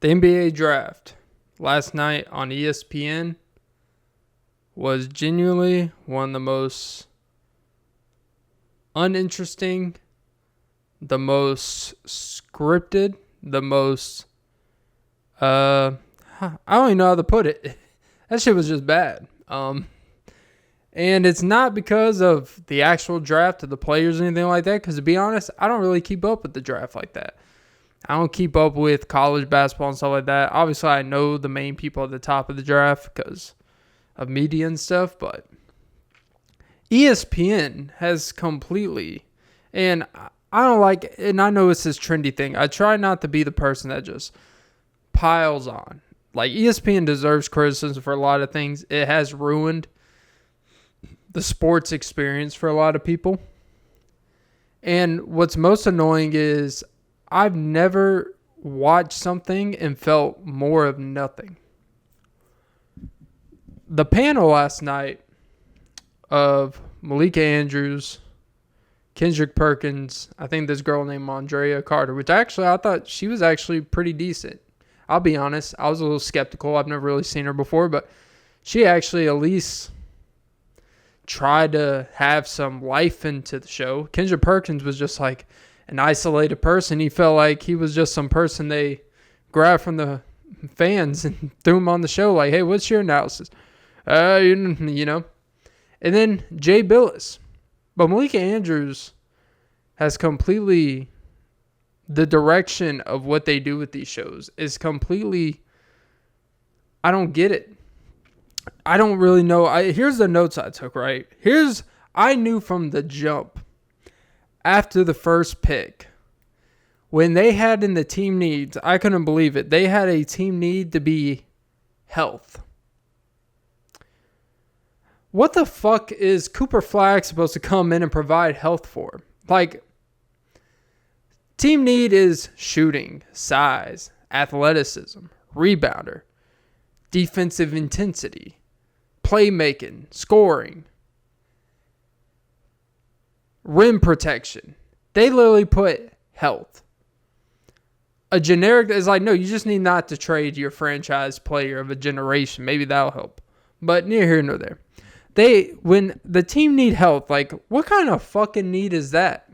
The NBA Draft last night on ESPN was genuinely one of the most uninteresting, the most scripted, the most, I don't even know how to put it. That shit was just bad. And it's not because of the actual draft of the players or anything like that, because to be honest, I don't really keep up with the draft like that. I don't keep up with college basketball and stuff like that. Obviously, I know the main people at the top of the draft because of media and stuff, but ESPN has completely, and I don't like, and I know it's this trendy thing. I try not to be the person that just piles on. Like, ESPN deserves criticism for a lot of things. It has ruined the sports experience for a lot of people. And what's most annoying is I've never watched something and felt more of nothing. The panel last night of Malika Andrews, Kendrick Perkins, I think this girl named Andrea Carter, which actually I thought she was actually pretty decent. I'll be honest, I was a little skeptical. I've never really seen her before, but she actually at least tried to have some life into the show. Kendrick Perkins was just like an isolated person. He felt like he was just some person they grabbed from the fans and threw him on the show like, hey, what's your analysis? You know. And then Jay Bilas. But Malika Andrews has completely, the direction of what they do with these shows is completely, I don't get it. I don't really know. Here's the notes I took, right? I knew from the jump, after the first pick, when they had in the team needs, I couldn't believe it. They had a team need to be health. What the fuck is Cooper Flagg supposed to come in and provide health for? Like, team need is shooting, size, athleticism, rebounder, defensive intensity, playmaking, scoring, rim protection. They literally put health. A generic is like, no, you just need not to trade your franchise player of a generation. Maybe that'll help. But neither here nor there. When the team need health, like, what kind of fucking need is that?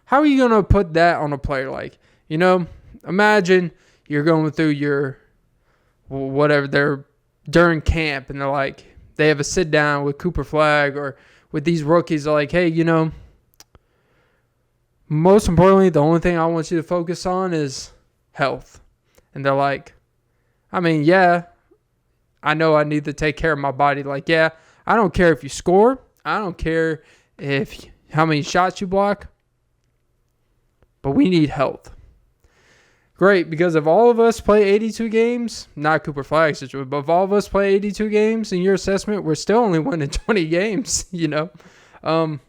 How are you going to put that on a player? Like, imagine you're going through your whatever, they're during camp and they're like, they have a sit down with Cooper Flagg or with these rookies. They're like, hey, most importantly, the only thing I want you to focus on is health. And they're like, I mean, yeah, I know I need to take care of my body. Like, yeah, I don't care if you score. I don't care how many shots you block. But we need health. Great, because if all of us play 82 games, not Cooper Flagg's situation, but if all of us play 82 games in your assessment, we're still only winning 20 games, It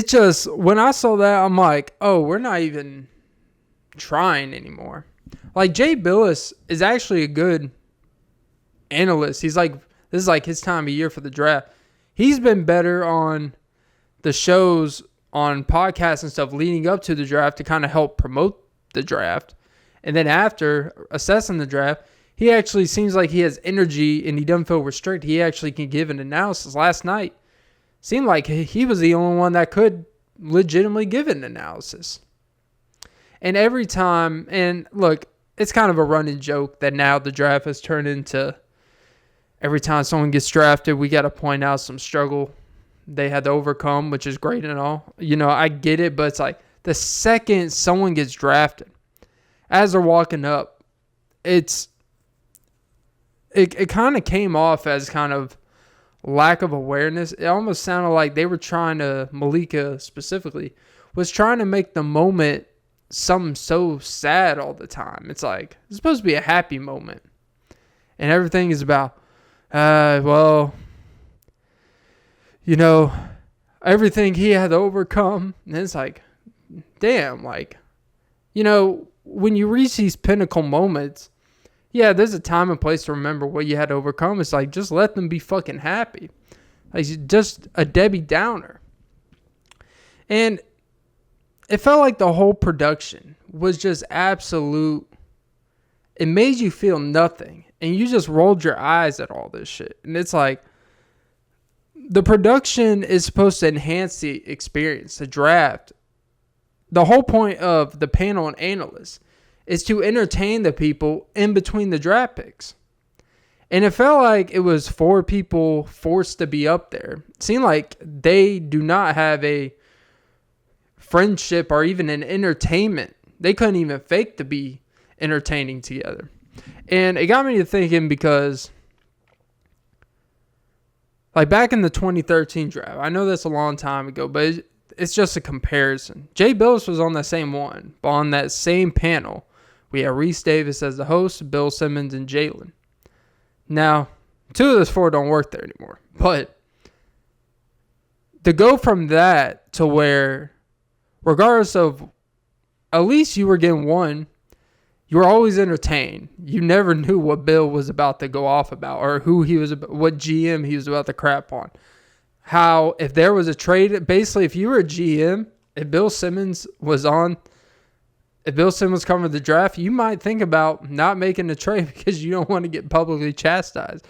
just, when I saw that, I'm like, oh, we're not even trying anymore. Like, Jay Bilas is actually a good analyst. He's like, this is like his time of year for the draft. He's been better on the shows, on podcasts and stuff leading up to the draft to kind of help promote the draft. And then after assessing the draft, he actually seems like he has energy and he doesn't feel restricted. He actually can give an analysis. Last night, seemed like he was the only one that could legitimately give an analysis. And every time, and look, it's kind of a running joke that now the draft has turned into every time someone gets drafted, we got to point out some struggle they had to overcome, which is great and all. I get it, but it's like the second someone gets drafted, as they're walking up, it kind of came off as kind of lack of awareness. It almost sounded like they were trying to, Malika specifically, was trying to make the moment something so sad all the time. It's like, it's supposed to be a happy moment. And everything is about, everything he had to overcome. And it's like, damn, like, when you reach these pinnacle moments, yeah, there's a time and place to remember what you had to overcome. It's like, just let them be fucking happy. Like, just a Debbie Downer. And it felt like the whole production was just absolute. It made you feel nothing. And you just rolled your eyes at all this shit. And it's like, the production is supposed to enhance the experience, the draft. The whole point of the panel and analysts is to entertain the people in between the draft picks. And it felt like it was 4 people forced to be up there. It seemed like they do not have a friendship or even an entertainment. They couldn't even fake to be entertaining together. And it got me to thinking because, like, back in the 2013 draft, I know that's a long time ago, but it's just a comparison. Jay Bilas was on that same one, but on that same panel, we had Reese Davis as the host, Bill Simmons, and Jalen. Now, 2 of those 4 don't work there anymore. But to go from that to where, regardless of, at least you were getting one, you were always entertained. You never knew what Bill was about to go off about or who he was, what GM he was about to crap on. How, if there was a trade, basically, if you were a GM, if Bill Simmons was on, if Bill Simmons covered the draft, you might think about not making a trade because you don't want to get publicly chastised.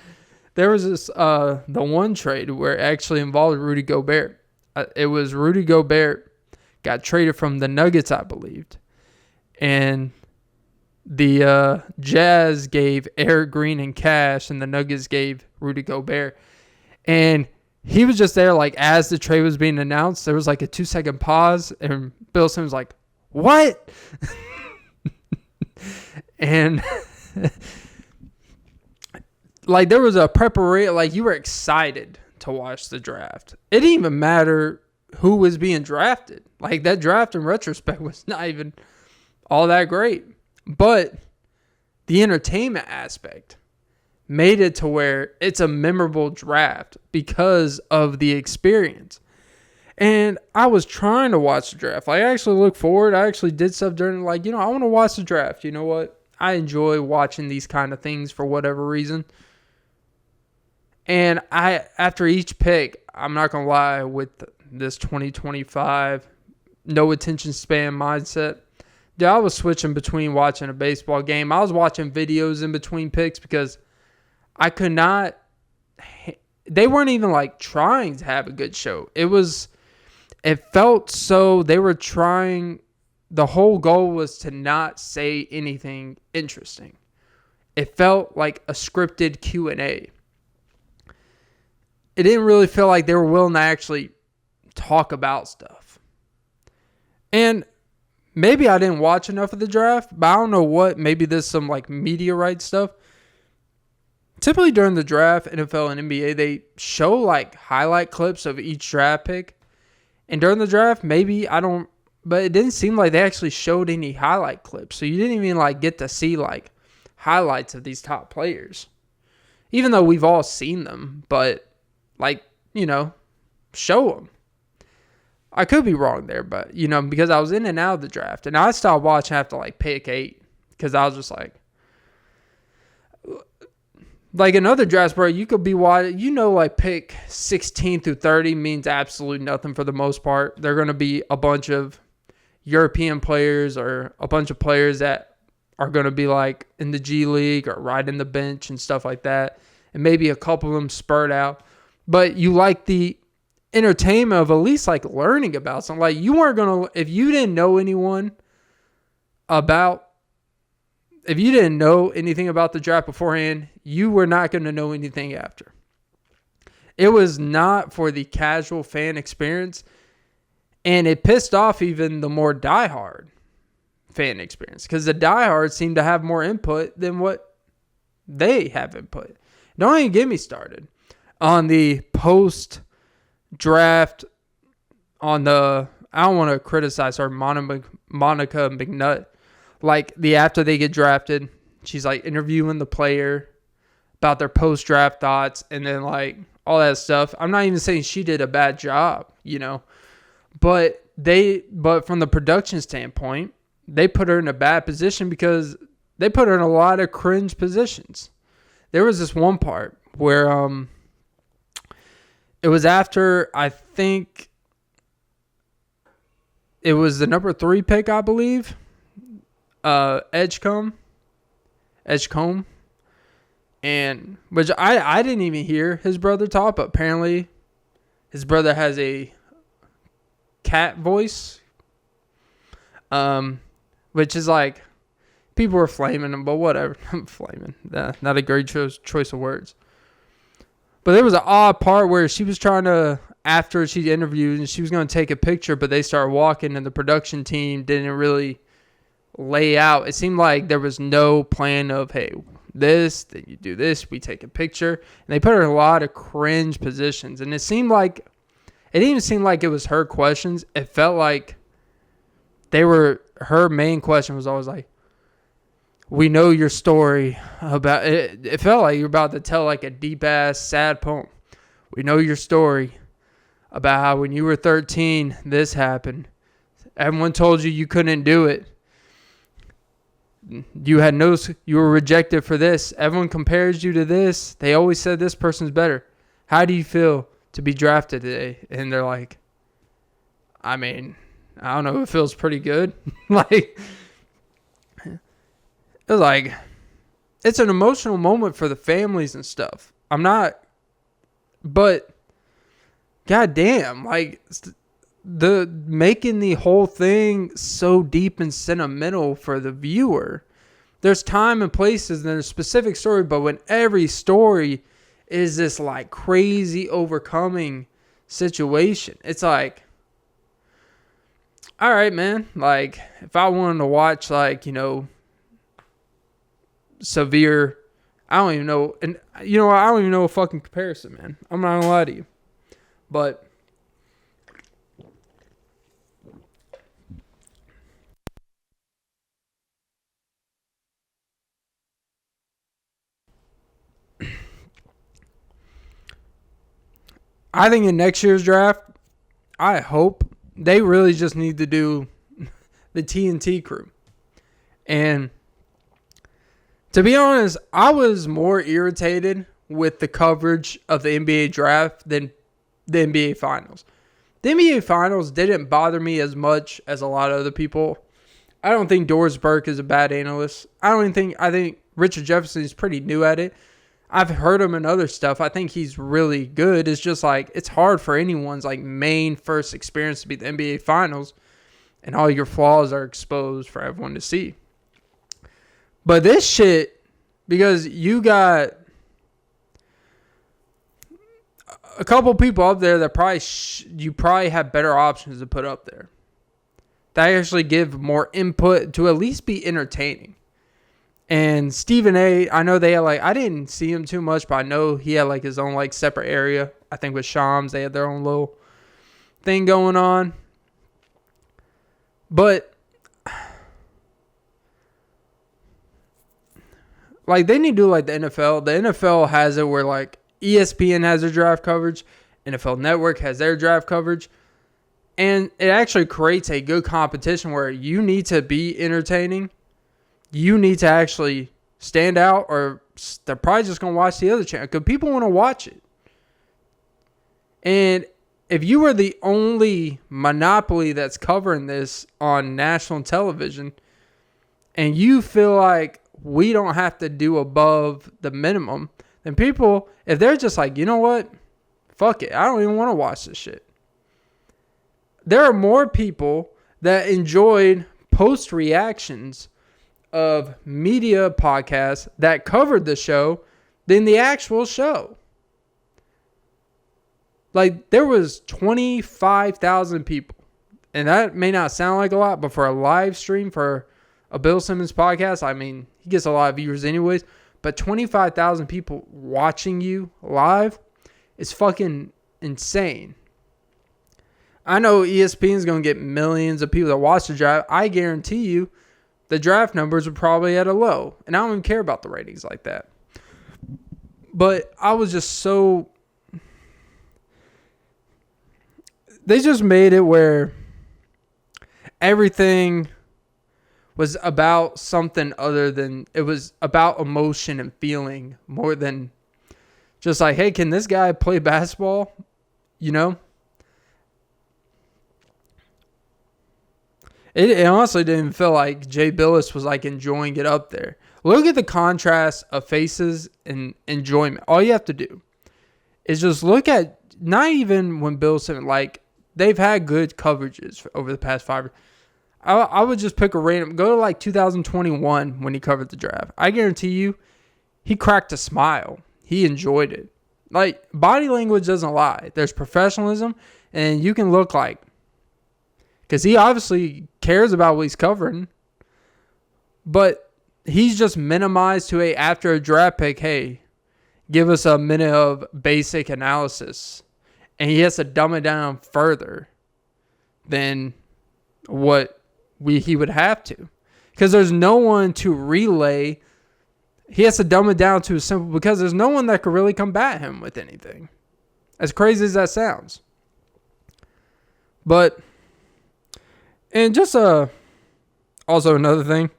There was this, the one trade where it actually involved Rudy Gobert. It was Rudy Gobert got traded from the Nuggets, I believed. And the Jazz gave Eric Green and cash, and the Nuggets gave Rudy Gobert. And he was just there, like, as the trade was being announced, there was like a 2-second pause, and Bill Simmons was like, what? And like, there was a preparation, like, you were excited to watch the draft. It didn't even matter who was being drafted. Like, that draft in retrospect was not even all that great. But the entertainment aspect made it to where it's a memorable draft because of the experience. And I was trying to watch the draft. I actually looked forward. I actually did stuff during, like, I want to watch the draft. You know what? I enjoy watching these kind of things for whatever reason. And after each pick, I'm not going to lie, with this 2025 no attention span mindset, dude, I was switching between watching a baseball game. I was watching videos in between picks because I could not. They weren't even like trying to have a good show. It felt so they were trying. The whole goal was to not say anything interesting. It felt like a scripted Q&A. It didn't really feel like they were willing to actually talk about stuff. And maybe I didn't watch enough of the draft, but I don't know what. Maybe there's some like media rights stuff. Typically during the draft, NFL and NBA, they show like highlight clips of each draft pick. And during the draft, but it didn't seem like they actually showed any highlight clips. So you didn't even like get to see like highlights of these top players. Even though we've all seen them, but like, show them. I could be wrong there, but, because I was in and out of the draft. And I stopped watching after, like, pick 8. Because I was just like in other drafts, bro, you could be watching, like, pick 16 through 30 means absolutely nothing for the most part. They're going to be a bunch of European players or a bunch of players that are going to be, like, in the G League or riding the bench and stuff like that. And maybe a couple of them spurred out. But you like the entertainment of at least like learning about something. Like, you weren't gonna, if you didn't know anything about the draft beforehand, you were not going to know anything after. It was not for the casual fan experience, and it pissed off even the more diehard fan experience because the diehards seem to have more input than what they have input. Don't even get me started on the post-draft, I don't want to criticize her, Monica McNutt. Like, after they get drafted, she's, like, interviewing the player about their post-draft thoughts and then, like, all that stuff. I'm not even saying she did a bad job, But from the production standpoint, they put her in a bad position because they put her in a lot of cringe positions. There was this one part where it was after, I think, it was the number 3 pick, I believe. Edgecombe. And which I didn't even hear his brother talk, but apparently his brother has a cat voice. Which is like, people were flaming him, but whatever. Flaming. Not a great choice of words. But there was an odd part where she was trying to, after she interviewed, and she was going to take a picture, but they started walking, and the production team didn't really lay out. It seemed like there was no plan of, hey, this, then you do this, we take a picture. And they put her in a lot of cringe positions. And it didn't even seem like it was her questions. It felt like her main question was always like, we know your story about it. It felt like you're about to tell like a deep ass sad poem. We know your story about how when you were 13, this happened. Everyone told you couldn't do it. You were rejected for this. Everyone compares you to this. They always said this person's better. How do you feel to be drafted today? And they're like, I mean, I don't know. It feels pretty good. Like, it was like, it's an emotional moment for the families and stuff. But goddamn, like, making the whole thing so deep and sentimental for the viewer. There's time and places and there's a specific story, but when every story is this like crazy overcoming situation, it's like, all right, man. Like, if I wanted to watch, like, severe, I don't even know, and I don't even know a fucking comparison, man. I'm not gonna lie to you, but I think in next year's draft, I hope they really just need to do the TNT crew. And to be honest, I was more irritated with the coverage of the NBA draft than the NBA finals. The NBA finals didn't bother me as much as a lot of other people. I don't think Doris Burke is a bad analyst. I think Richard Jefferson is pretty new at it. I've heard him in other stuff. I think he's really good. It's just like, it's hard for anyone's like main first experience to be the NBA finals, and all your flaws are exposed for everyone to see. But this shit, because you got a couple people up there that you probably have better options to put up there that actually give more input to at least be entertaining. And Stephen A, I know they had I didn't see him too much, but I know he had his own separate area. I think with Shams, they had their own little thing going on. But they need to do the NFL. The NFL has it where ESPN has their draft coverage, NFL Network has their draft coverage, and it actually creates a good competition where you need to be entertaining. You need to actually stand out, or they're probably just going to watch the other channel because people want to watch it. And if you were the only monopoly that's covering this on national television, and you feel like we don't have to do above the minimum, then people, if they're just you know what? Fuck it. I don't even want to watch this shit. There are more people that enjoyed post reactions of media podcasts that covered the show than the actual show. There was 25,000 people. And that may not sound like a lot, but for a live stream for a Bill Simmons podcast, I mean, he gets a lot of viewers anyways. But 25,000 people watching you live is fucking insane. I know ESPN is going to get millions of people that watch the draft. I guarantee you the draft numbers are probably at a low. And I don't even care about the ratings like that. But I was just so... They just made it where everything was about something other than... It was about emotion and feeling more than just hey, can this guy play basketball? You know? It honestly didn't feel like Jay Bilas was like enjoying it up there. Look at the contrast of faces and enjoyment. All you have to do is just look at, not even when Bill Simmons, like, they've had good coverages over the past 5 years. I would just pick a random, go to like 2021 when he covered the draft. I guarantee you, he cracked a smile. He enjoyed it. Like, body language doesn't lie. There's professionalism, and you can look like, because he obviously cares about what he's covering, but he's just minimized to after a draft pick, hey, give us a minute of basic analysis. And he has to dumb it down further than what he would have to. Because there's no one to relay. He has to dumb it down to a simple, because there's no one that could really combat him with anything. As crazy as that sounds. But, and just also another thing.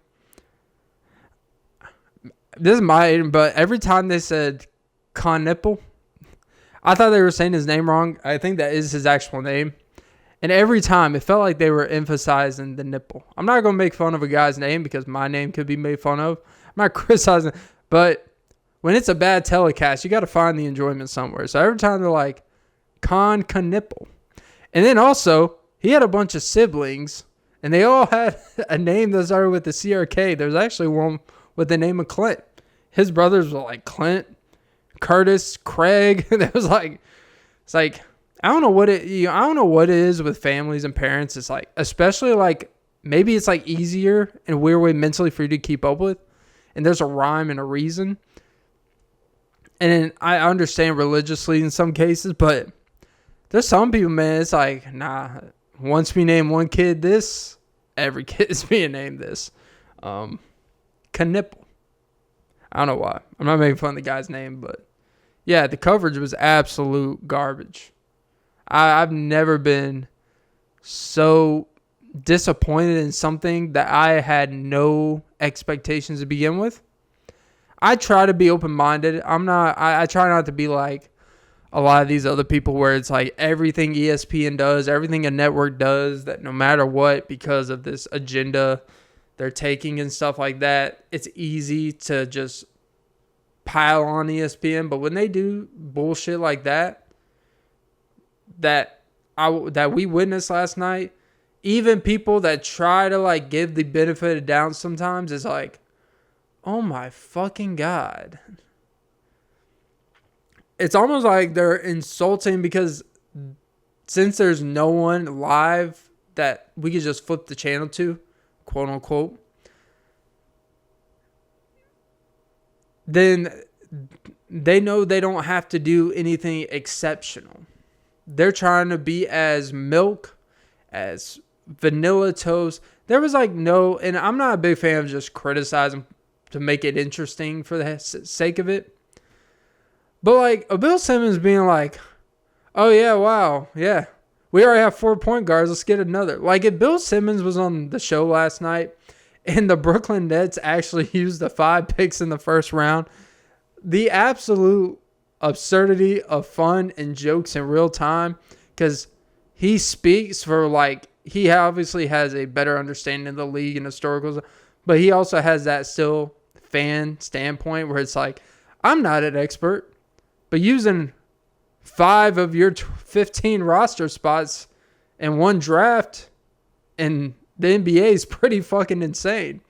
This is but every time they said Nipple, I thought they were saying his name wrong. I think that is his actual name. And every time, it felt like they were emphasizing the nipple. I'm not going to make fun of a guy's name because my name could be made fun of. I'm not criticizing. But when it's a bad telecast, you got to find the enjoyment somewhere. So every time they're like, Nipple. And then also, he had a bunch of siblings, and they all had a name that started with the CRK. There's actually one with the name of Clint. His brothers were like Clint, Curtis, Craig. And it was like, it's like, I don't know what it is with families and parents. It's like, especially like, maybe it's like easier in a weird way mentally for you to keep up with. And there's a rhyme and a reason. And then I understand religiously in some cases, but there's some people, man, it's like, nah, once we name one kid this, every kid is being named this. Knipple. I don't know why. I'm not making fun of the guy's name, but yeah, the coverage was absolute garbage. I've never been so disappointed in something that I had no expectations to begin with. I try to be open-minded. I try not to be like a lot of these other people where it's like everything ESPN does, everything a network does, that no matter what, because of this agenda they're taking and stuff like that, it's easy to just pile on ESPN. But when they do bullshit like that we witnessed last night, even people that try to like give the benefit of doubt sometimes, is like, oh my fucking God. It's almost like they're insulting, because since there's no one live that we could just flip the channel to, quote unquote, then they know they don't have to do anything exceptional. They're trying to be as milk, as vanilla toast. There was like no, and I'm not a big fan of just criticizing to make it interesting for the sake of it. But like a Bill Simmons being like, oh yeah, wow, yeah, we already have 4 point guards, let's get another. Like if Bill Simmons was on the show last night and the Brooklyn Nets actually used the 5 picks in the first round, the absolute absurdity of fun and jokes in real time, because he speaks for like, he obviously has a better understanding of the league and historicals, but he also has that still fan standpoint where it's like, I'm not an expert, but using 5 of your 15 roster spots in one draft in the NBA is pretty fucking insane.